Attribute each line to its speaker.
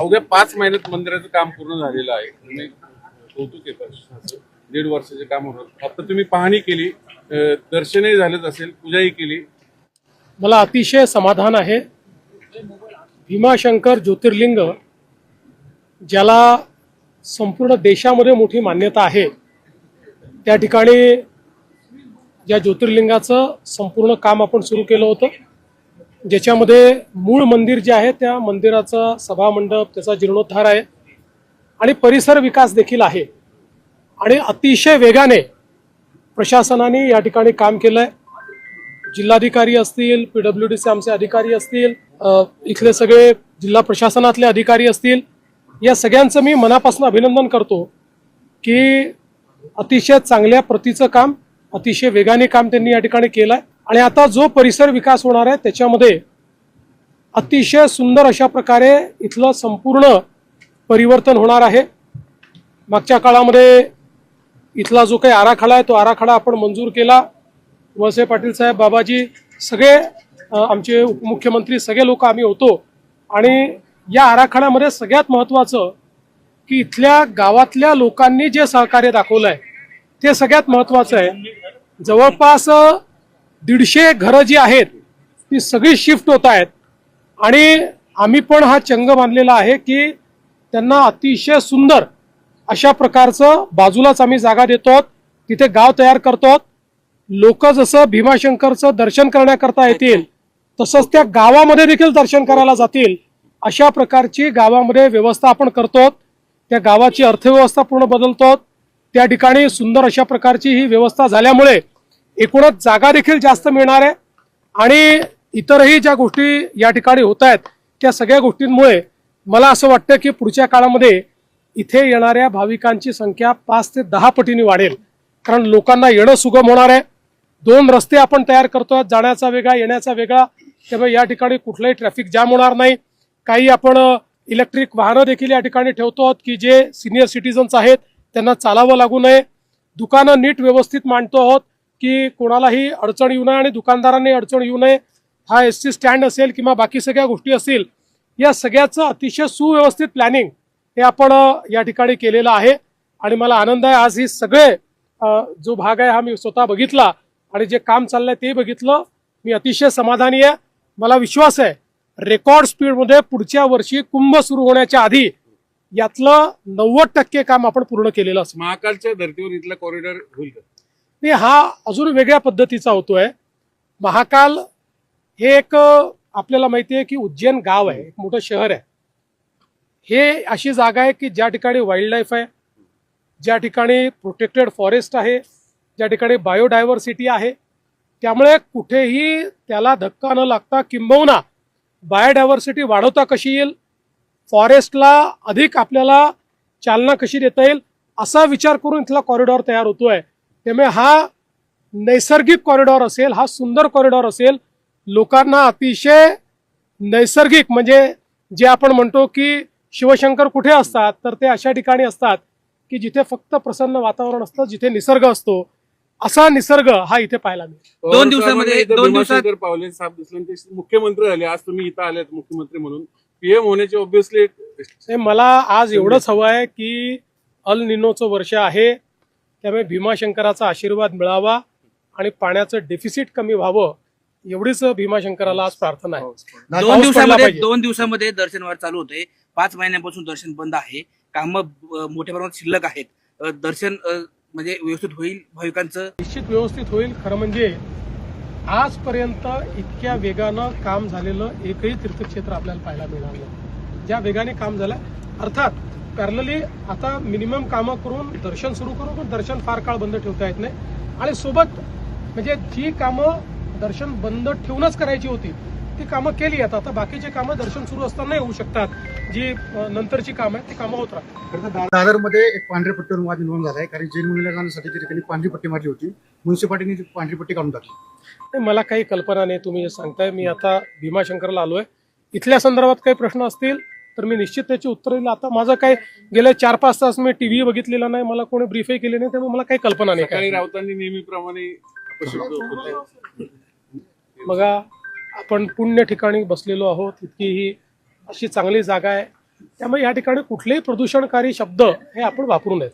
Speaker 1: अवघ्या 5 महिन्यात मंदिराचं काम पूर्ण झालेलं आहे आणि कौतुक आहे प्रशासनाचं. 1.5 वर्षाचे काम होतं. आता तुम्ही पाहणी केली, दर्शनही झालेच असेल, पूजाही केली.
Speaker 2: मला अतिशय समाधान आहे. भीमाशंकर ज्योतिर्लिंग ज्याला संपूर्ण देशामध्ये मोठी मान्यता आहे, त्या ठिकाणी या ज्योतिर्लिंगाचं संपूर्ण काम आपण सुरू केलं होतं, ज्याच्यामध्ये मूळ मंदिर जे आहे त्या मंदिराचा सभामंडप, त्याचा जीर्णोद्धार आहे आणि परिसर विकास देखील आहे. आणि अतिशय वेगाने प्रशासनाने या ठिकाणी काम केलंय. जिल्हाधिकारी असतील, PWDचे आमचे अधिकारी असतील, इथले सगळे जिल्हा प्रशासनातले अधिकारी असतील, या सगळ्यांचं मी मनापासून अभिनंदन करतो की अतिशय चांगल्या प्रतीचं काम, अतिशय वेगाने काम त्यांनी या ठिकाणी केलंय. आणि आता जो परिसर विकास होणार आहे त्याच्यामध्ये अतिशय सुंदर अशा प्रकारे इथलं संपूर्ण परिवर्तन होणार आहे. मागच्या काळामध्ये इथला जो काही आराखडा आहे तो आराखडा आपण मंजूर केला. वळसे पाटील साहेब, बाबाजी, सगळे आमचे उपमुख्यमंत्री, सगळे लोक आम्ही होतो. आणि या आराखड्यामध्ये सगळ्यात महत्त्वाचं की इथल्या गावातल्या लोकांनी जे सहकार्य दाखवलं आहे ते सगळ्यात महत्त्वाचं आहे. जवळपास 150 घरं जी आहेत ती सगळी शिफ्ट होत आहेत आणि आम्ही पण हा चंग बांधलेला आहे की त्यांना अतिशय सुंदर अशा प्रकारचं बाजूलाच आम्ही जागा देतो, तिथे गाव तयार करतो. लोक जसं भीमाशंकरचं दर्शन करण्याकरता येतील तसंच त्या गावामध्ये देखील दर्शन करायला जातील अशा प्रकारची गावामध्ये व्यवस्था आपण करतो. त्या गावाची अर्थव्यवस्था पूर्ण बदलतो. त्या ठिकाणी सुंदर अशा प्रकारची ही व्यवस्था झाल्यामुळे एकूणच जागा देखील जास्त मिळणार आहे. आणि इतरही ज्या गोष्टी या ठिकाणी होत आहेत त्या सगळ्या गोष्टींमुळे मला असं वाटतं की पुढच्या काळामध्ये इथे येणाऱ्या भाविकांची संख्या 5 ते 10 पटीने वाढेल. कारण लोकांना येणं सुगम होणार आहे. 2 रस्ते आपण तयार करतोय, जाण्याचा वेगळा, येण्याचा वेगळा, त्यामुळे या ठिकाणी कुठलाही ट्रॅफिक जाम होणार नाही. काही आपण इलेक्ट्रिक वाहनं देखील या ठिकाणी ठेवतो की जे सिनियर सिटीजन्स आहेत त्यांना चालावं लागू नये. दुकानं नीट व्यवस्थित मांडतो आहोत की कोणालाही अडचण येऊ नये आणि दुकानदारांनी अडचण येऊ नये. हा SC स्टँड असेल किंवा बाकी सगळ्या गोष्टी असतील, या सगळ्याचं अतिशय सुव्यवस्थित प्लॅनिंग हे आपण या ठिकाणी केलेलं आहे. आणि मला आनंद आहे, आज ही सगळे जो भाग आहे हा मी स्वतः बघितला आणि जे काम चाललंय ते बघितलं. मी अतिशय समाधानी आहे. मला विश्वास आहे रेकॉर्ड स्पीडमध्ये पुढच्या वर्षी कुंभ सुरू होण्याच्या आधी यातलं 90% काम आपण पूर्ण केलेलं असं.
Speaker 1: महाकालच्या धर्तीवर इथला कॉरिडॉर होईल का?
Speaker 2: नाही, हा अजून वेगळ्या पद्धतीचा होतोय. महाकाल हे एक आपल्याला माहिती आहे की उज्जैन गाव आहे, एक मोठं शहर आहे. हे अशी जागा आहे की ज्या ठिकाणी वाईल्ड लाईफ आहे, ज्या ठिकाणी प्रोटेक्टेड फॉरेस्ट आहे, ज्या ठिकाणी बायोडायव्हर्सिटी आहे. त्यामुळे कुठेही त्याला धक्का न लागता किंबहुना बायोडायव्हर्सिटी वाढवता कशी येईल, फॉरेस्टला अधिक आपल्याला चालना कशी देता येईल असा विचार करून इथला कॉरिडॉर तयार होतोय. त्यामुळे हा नैसर्गिक कॉरिडॉर असेल, हा सुंदर कॉरिडॉर असेल. लोकांना अतिशय नैसर्गिक, म्हणजे जे आपण म्हणतो की शिवशंकर कुठे असतात तर ते अशा ठिकाणी असतात की जिथे फक्त प्रसन्न वातावरण असतं, जिथे निसर्ग असतो, असा निसर्ग हा इथे पाहायला मिळतो.
Speaker 3: 2 दिवसामध्ये 2 दिवसात
Speaker 1: पावले साहेब दिसले, ते मुख्यमंत्री झाले. आज तुम्ही इथं आलेत मुख्यमंत्री म्हणून, PM होण्याचे ऑब्व्हियसली.
Speaker 2: मला आज एवढंच हवं आहे की अल निनोचं वर्ष आहे, त्यामुळे भीमाशंकराचा आशीर्वाद मिळावा आणि पाण्याचं डेफिसिट कमी व्हावं, एवढीच भीमाशंकराला आज प्रार्थना आहे.
Speaker 3: 2 दिवसामध्ये दर्शनवार चालू होते. 5 महिन्यांपासून दर्शन बंद आहे. कामं मोठ्या प्रमाणात शिल्लक आहेत. दर्शन म्हणजे व्यवस्थित होईल भाविकांचं?
Speaker 2: निश्चित व्यवस्थित होईल. खरं म्हणजे आजपर्यंत इतक्या वेगानं काम झालेलं एकही तीर्थक्षेत्र आपल्याला पाहायला मिळणार नाही. ज्या वेगाने काम झालं, अर्थात पॅरलली आता मिनिमम कामं करून दर्शन सुरू करू, पण दर्शन फार काळ बंद ठेवता येत नाही. आणि सोबत म्हणजे जी कामं दर्शन बंद ठेवूनच करायची होती ती कामं केली आहेत. आता बाकीची कामं दर्शन सुरू असताना होऊ शकतात, जी नंतरची कामं आहेत ती कामं होत राहतात.
Speaker 4: दादरमध्ये एक पांढऱ्या पट्टीवर वाद निर्माण झाला आहे, कारण जैन मुलीला जाण्यासाठी त्यांनी पांढरी पट्टी मारली होती. म्युन्सिपालिटीने पांढरी पट्टी काढून टाकली.
Speaker 2: मला काही कल्पना नाही, तुम्ही जे सांगताय. मी आता भीमाशंकरला आलोय. इथल्या संदर्भात काही प्रश्न असतील तर मी निश्चित त्याची उत्तर देईल. आता माझं काय गेले 4-5 तास मी टीव्ही बघितलेला नाही, मला कोणी ब्रीफही केले नाही, त्यामुळे मला काही कल्पना नाही.
Speaker 1: काही राऊतांनी नेहमीप्रमाणे
Speaker 2: बघा, आपण पुण्य ठिकाणी बसलेलो आहोत. इतकी ही अशी चांगली जागा आहे. त्यामुळे या ठिकाणी कुठलेही प्रदूषणकारी शब्द हे आपण वापरू नयेत.